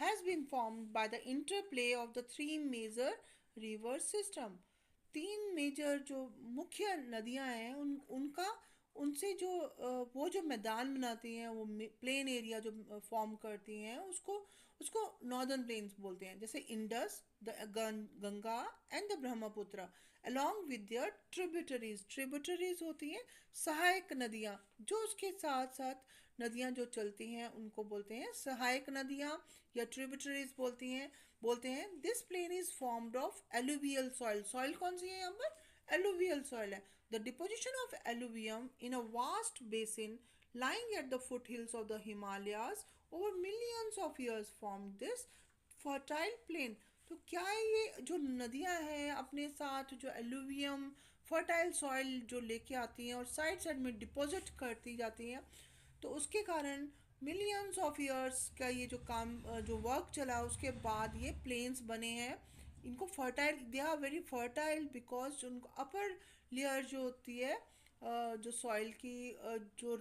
has been formed by the interplay of the three major river system. तीन major जो मुख्य नदियां हैं उनका उनसे जो वो जो मैदान बनाती हैं, वो प्लेन एरिया जो फॉर्म करती हैं, उसको उसको नॉर्दर्न प्लेन्स बोलते हैं, जैसे Indus, the Ganga and the Brahmaputra, along with their tributaries. Tributaries होती हैं सहायक नदियाँ, जो उसके साथ साथ नदियाँ जो चलती हैं उनको बोलते हैं सहायक नदियाँ या ट्रिब्यूटरीज बोलते हैं। This plain is formed of alluvial soil. Soil कौन सी है यहाँ पर? एलुवियल सॉइल है। The deposition of alluvium in a vast basin lying at the foothills of the Himalayas over millions of years formed this fertile plain। तो क्या ये जो नदियां हैं अपने साथ जो एलुवियम फर्टाइल सॉइल जो लेके आती हैं और साइड साइड में डिपॉजिट करती जाती हैं, तो उसके कारण मिलियंस ऑफ इयर्स का ये जो काम जो वर्क चला उसके बाद ये प्लेन्स बने हैं। इनको fertile, they are very fertile because उनको अपर लेयर जो होती है जो सॉइल की जो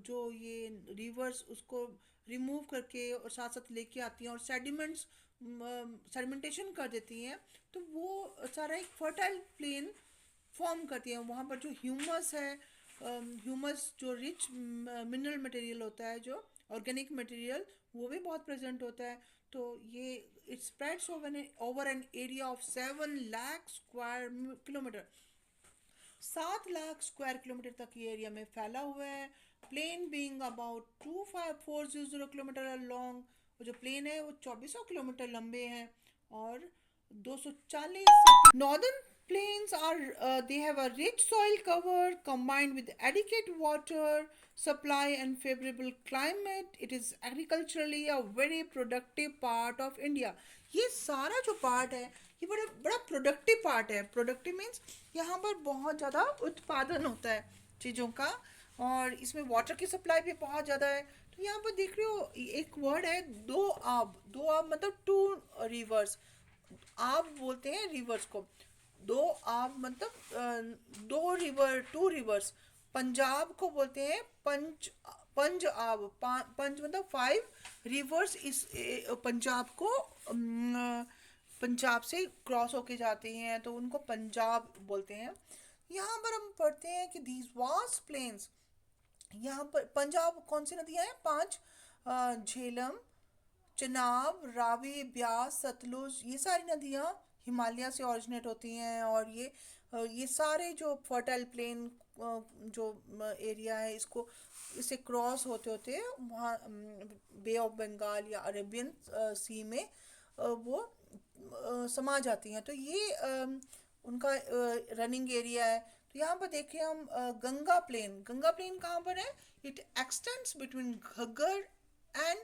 जो ये रिवर्स उसको रिमूव करके और साथ साथ लेके आती हैं और सेडिमेंट्स सेडिमेंटेशन कर देती हैं, तो वो सारा एक फर्टाइल प्लेन फॉर्म करती हैं। वहाँ पर जो ह्यूमस है, ह्यूमस जो रिच मिनरल मटेरियल होता है, जो ऑर्गेनिक मटेरियल, वो भी बहुत प्रेजेंट होता है। तो ये it spreads over an area of 7 lakh square kilometre. 7 lakh square kilometre तक ये एरिया में फैला हुआ है। Plain being about 25400 kilometre long. वो जो प्लेन है वो 2400 किलोमीटर लंबे हैं और 240 northern plains are they have a rich soil cover combined with adequate water supply and favorable climate. It is agriculturally a very productive part of India। ये सारा जो पार्ट है ये बड़ा बड़ा प्रोडक्टिव पार्ट है। प्रोडक्टिव मीन्स यहाँ पर बहुत ज़्यादा उत्पादन होता है चीज़ों का, और इसमें वाटर की सप्लाई भी बहुत ज़्यादा है। तो यहाँ पर देख रहे हो एक वर्ड है दो आब। दो आब मतलब टू रिवर्स। आब बोलते हैं रिवर्स को। दो आब मतलब दो रिवर, टू रिवर्स। पंजाब को बोलते हैं पंज आब। पंज मतलब 5 रिवर्स इस पंजाब को पंजाब से क्रॉस होके जाती हैं, तो उनको पंजाब बोलते हैं। यहाँ पर हम पढ़ते हैं कि दीज वास्ट प्लेन्स, यहाँ पर पंजाब कौन सी नदियाँ हैं? 5, झेलम, चनाब, रावी, ब्यास, सतलुज, ये सारी नदियाँ हिमालय से ओरिजिनेट होती हैं। और ये सारे जो फर्टाइल प्लेन जो एरिया है इसको इसे क्रॉस होते होते वहाँ बे ऑफ बंगाल या अरेबियन सी में वो समा जाती हैं। तो ये उनका रनिंग एरिया है। तो यहाँ पर देखिए हम गंगा प्लेन। गंगा प्लेन कहाँ पर है? It extends between Ghaggar and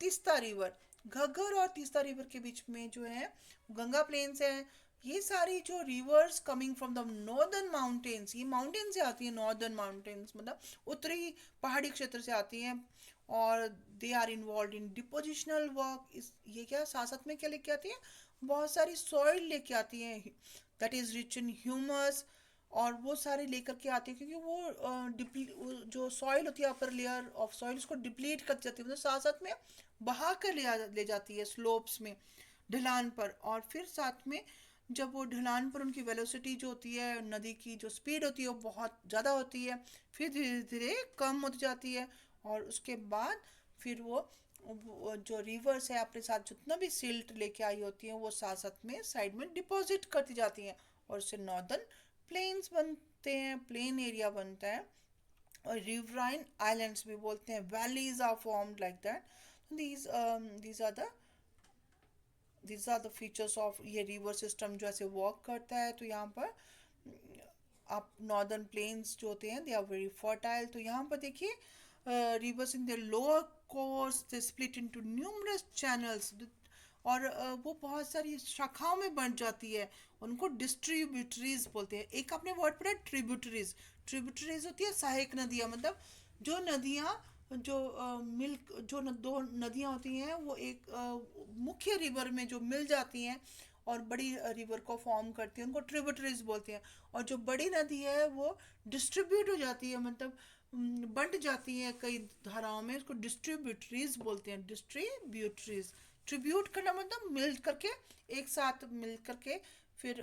Teesta river. Ghaggar और तीस्ता रिवर के बीच में जो है गंगा प्लेन्स है। ये सारी जो reverse coming from the northern mountains, ये माउंटेन से आती है। नॉर्दर्न माउंटेन्स मतलब उत्तरी पहाड़ी क्षेत्र से आती हैं, और they are involve in depositional work. इस ये क्या साथ साथ में क्या लेके आती है? बहुत सारी सॉइल लेके आती हैं that is rich in humus, और वो सारे लेकर के आती है क्योंकि वो जो सॉइल होती है अपर लेयर ऑफ सॉइल उसको डिप्लीट कर जाती है, मतलब साथ साथ में बहा कर ले जाती है स्लोप्स में, ढलान पर। और फिर साथ में जब वो ढलान पर उनकी वेलोसिटी जो होती है, नदी की जो स्पीड होती है वो बहुत ज़्यादा होती है, फिर धीरे धीरे कम होती जाती है, और उसके बाद फिर वो जो रिवर्स है अपने साथ जितना भी सिल्ट लेके आई होती हैं वो साथ साथ में साइड में डिपॉजिट करती जाती हैं, और उससे नॉर्दर्न प्लेन्स बनते हैं, प्लेन एरिया बनता है। और रिवराइन आइलैंड्स भी बोलते हैं, valleys are formed like that. these these are the these are the features of ये रिवर सिस्टम जो ऐसे वर्क करता है। तो यहाँ पर आप नॉर्दर्न प्लेन्स जो होते हैं दे आर वेरी फर्टाइल। तो यहाँ पर देखिए reverse in the lower course they split into numerous channels, और वो बहुत सारी शाखाओं में बन जाती है। उनको डिस्ट्रीब्यूटरीज बोलते हैं। एक आपने वर्ड पढ़ा ट्रिब्यूटरीज। ट्रिब्यूटरीज होती है सहायक नदियाँ, मतलब जो नदियाँ जो मिल्क जो दो नदियाँ होती हैं वो एक मुख्य रिवर में जो मिल जाती हैं और बड़ी रिवर को फॉर्म करती है, उनको ट्रिब्यूटरीज बोलते हैं। और जो बड़ी नदी है वो डिस्ट्रीब्यूट हो जाती है, मतलब बंट जाती है कई धाराओं में, उसको डिस्ट्रीब्यूटरीज बोलते हैं। डिस्ट्रीब्यूटरीज डिस्ट्रीब्यूट करना मतलब मिल करके, एक साथ मिल करके फिर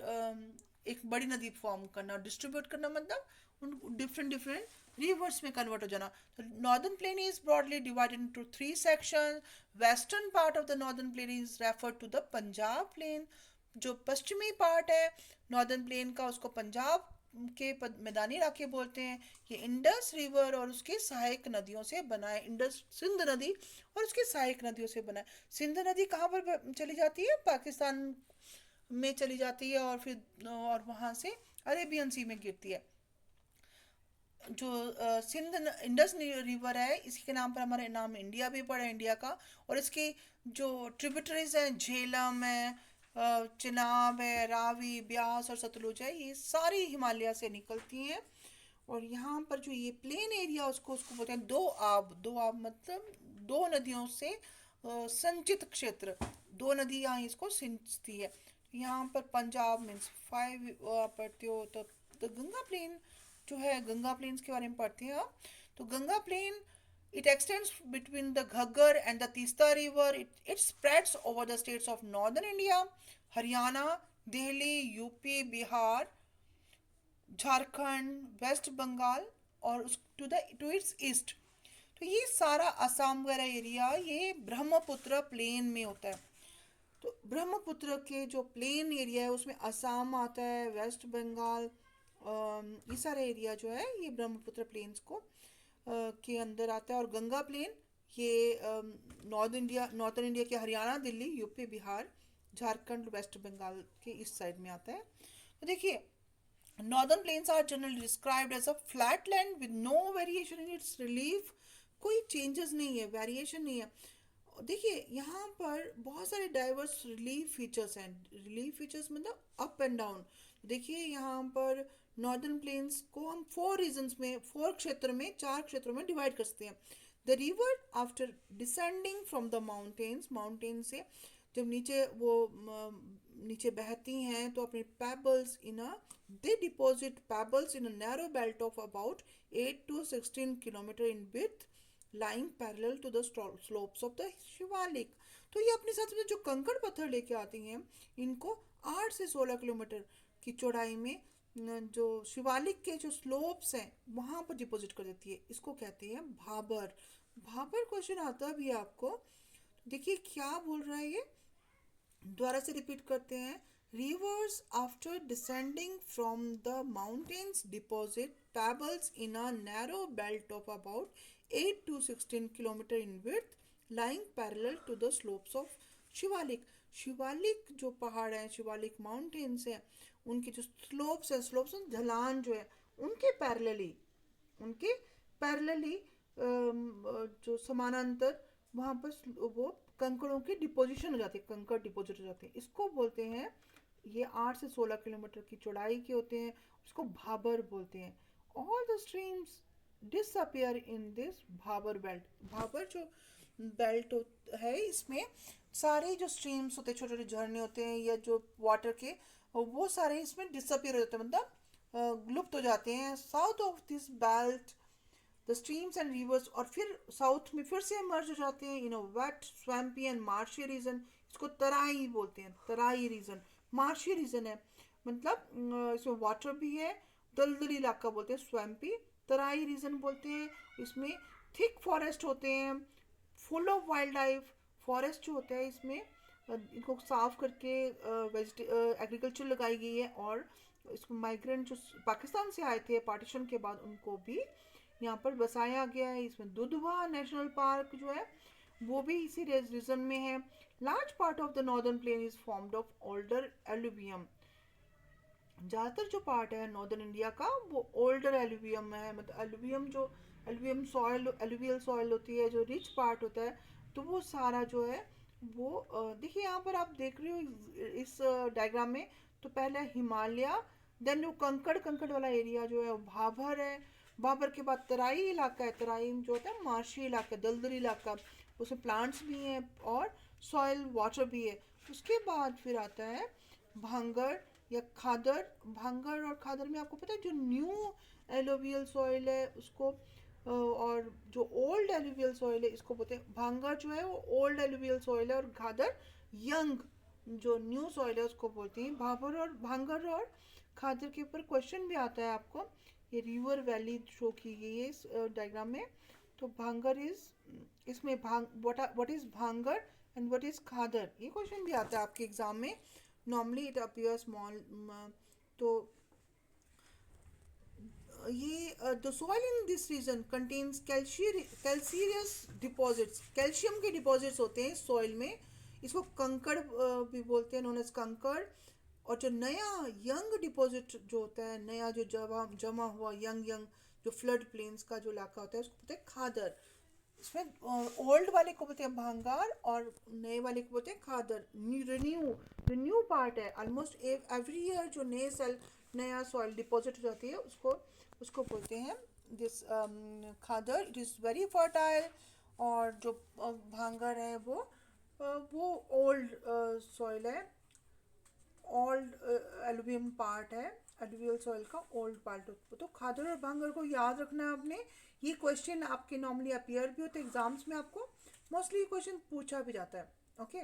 एक बड़ी नदी फॉर्म करना। डिस्ट्रीब्यूट करना मतलब उन डिफरेंट डिफरेंट रिवर्स में कन्वर्ट हो जाना। तो northern plain is broadly divided into three section. Western part of the northern plain is refer to the Punjab plain. जो पश्चिमी पार्ट है नॉर्दर्न प्लेन का, उसको पंजाब के मैदानी इलाके बोलते हैं। ये इंडस रिवर और उसकी सहायक नदियों से बना है। इंडस सिंध नदी और उसकी सहायक नदियों से बना है। सिंध नदी कहाँ पर चली जाती है? पाकिस्तान में चली जाती है और फिर और वहाँ से अरेबियन सी में गिरती है। जो सिंध इंडस रिवर है, इसी के नाम पर हमारे नाम इंडिया भी पड़ा है, इंडिया का। और इसकी जो ट्रिब्यूटरीज हैं, झेलम है, चिनाब है, रावी, ब्यास और सतलुज है, ये सारी हिमालय से निकलती हैं। और यहाँ पर जो ये प्लेन एरिया उसको उसको बोलते हैं दो आब। दो आब मतलब दो नदियों से संचित क्षेत्र। दो नदी यहाँ इसको सिंचती है। यहाँ पर पंजाब मीन्स फाइव पढ़ते हो तो गंगा प्लेन जो है, गंगा प्लेन्स के बारे में पढ़ते हैं आप। तो Ganga plain it extends between the Ghaggar and the Tista river. It spreads over the states of northern India, Haryana, Delhi, UP, Bihar, Jharkhand, West Bengal और टू इट्स ईस्ट। तो ये सारा असम वगैरह एरिया ये ब्रह्मपुत्र प्लेन में होता है। तो ब्रह्मपुत्र के जो प्लेन एरिया है उसमें असम आता है, वेस्ट बंगाल, ये सारा एरिया जो है ये ब्रह्मपुत्र प्लेन्स को के अंदर आता है। और गंगा प्लेन ये नॉर्दर्न इंडिया के हरियाणा, दिल्ली, यूपी, बिहार, झारखंड, वेस्ट बंगाल के इस साइड में आता है। तो देखिए, northern plains are generally described as a flat land with no variation in its relief. कोई चेंजेस नहीं है, वेरिएशन नहीं है। देखिए यहाँ पर बहुत सारे डाइवर्स रिलीफ फीचर्स हैं। रिलीफ फीचर्स मतलब अप एंड डाउन। देखिए यहाँ पर नॉर्दर्न प्लेन्स को हम फोर रीजन्स में, फोर क्षेत्र में, चार क्षेत्रों में डिवाइड कर सकते हैं। The river after descending from the mountains, mountain से जब नीचे वो नीचे बहती हैं तो अपने pebbles in a they deposit pebbles in a narrow belt of about 8 to 16 kilometre in width lying parallel to the slopes of the Shivalik. तो ये अपने साथ में जो कंकड़ पत्थर लेके आती हैं, इनको 8 से 16 किलोमीटर की चौड़ाई में जो शिवालिक के जो स्लोप्स हैं वहाँ पर डिपॉजिट कर देती है। इसको कहते हैं भाबर। भाबर क्वेश्चन आता भी है आपको। देखिए क्या बोल रहा है ये, दोबारा से रिपीट करते हैं। Rivers after descending from the mountains deposit pebbles in a narrow belt of about 8 to 16 kilometer in width, lying parallel to the slopes of Shivalik. Shivalik जो पहाड़ हैं, शिवालिक माउंटेन्स हैं, उनके जो स्लोप्स हैं, स्लोप्स ढलान जो है, उनके पैरेलली, उनके पैरेलली जो समानांतर वहाँ पर वो कंकड़ों की डिपोजिशन हो जाती है, कंकड़ डिपोजिट हो जाते हैं। इसको बोलते हैं, ये 8 से 16 किलोमीटर की चौड़ाई के होते हैं, उसको भाबर बोलते हैं। All the streams disappear in this Bhabar belt. Bhabar जो बेल्ट है इसमें सारे जो स्ट्रीम्स होते हैं, छोटे छोटे झरने होते हैं या जो वाटर के, वो सारे इसमें डिसअपियर हो जाते हैं, मतलब लुप्त हो जाते हैं। South of this belt the streams and reverse, और फिर साउथ में फिर से मर्ज हो जाते हैं in a wet swampy and marshy region. इसको तराई बोलते हैं, तराई रीजन। मार्शी रीजन है मतलब इसमें वाटर भी है, दलदली इलाका बोलते हैं स्वैम्पी। तराई रीजन बोलते हैं, इसमें थिक फॉरेस्ट होते हैं, full of wild life. Forest जो होता है इसमें इनको साफ करके एग्रीकल्चर लगाई गई है। और इसको माइग्रेंट जो पाकिस्तान से आए थे पार्टीशन के बाद, उनको भी यहाँ पर बसाया गया है। इसमें दुधवा नेशनल पार्क जो है वो भी इसी रीजन में है। Large part of the northern plain is formed of older alluvium. ज़्यादातर जो पार्ट है नॉर्दर्न इंडिया का वो ओल्डर एलुवियम है, मतलब एलुवियम जो एलुवियम सॉइल, एलुवियल सॉइल होती है, जो रिच पार्ट होता है, तो वो सारा जो है वो देखिए यहाँ पर आप देख रहे हो इस डायग्राम में। तो पहले हिमालय, देन जो कंकड़ कंकड़ वाला एरिया जो है वो भाबर है। भाबर के बाद तराई इलाका है, तराई जो होता है मार्शी इलाका, दलदली इलाका, उसमें प्लांट्स भी हैं और सॉइल वाटर भी है। उसके बाद फिर आता है भांगड़ या खादर। भांगड़ और खादर में आपको पता है जो न्यू एलोवियल सॉइल है उसको और जो ओल्ड एलुवियल सॉइल है इसको बोलते हैं, भांगर जो है वो ओल्ड एलुवियल सॉइल है, और घादर यंग जो न्यू सॉइल है उसको बोलते हैं। भांगर और खादर के ऊपर क्वेश्चन भी आता है आपको, ये रिवर वैली शो की गई है इस डायग्राम में। तो भांगर इज, इसमें what is Bhangar and what is Khadar, ये क्वेश्चन भी आता है आपके एग्जाम में। Normally it appear small. तो ये the soil in this region contains calcious deposits, calcium के डिपॉजिट्स होते हैं सॉइल में। इसको कंकड़ भी बोलते हैं, नोन एज कंकड़। और जो नया यंग डिपॉजिट जो होता है, नया जो जमा जमा हुआ यंग यंग जो फ्लड प्लेन्स का जो इलाका होता है उसको बोलते हैं खादर। इसमें ओल्ड वाले को बोलते हैं भांगार और नए वाले को बोलते हैं खादर। रिन्यू पार्ट है, ऑलमोस्ट एवरी ईयर जो नए सेल नया सॉइल डिपॉजिट हो जाती है उसको उसको बोलते हैं this khadar. It is very fertile. और जो भांगर है वो ओल्ड सॉइल है, ओल्ड एलुवियम पार्ट है, एलुवियल सॉइल का ओल्ड पार्ट। तो खादर और भांगर को याद रखना है आपने। ये क्वेश्चन आपके नॉर्मली अपियर भी होते हैं एग्जाम्स में, आपको मोस्टली क्वेश्चन पूछा भी जाता है। ओके।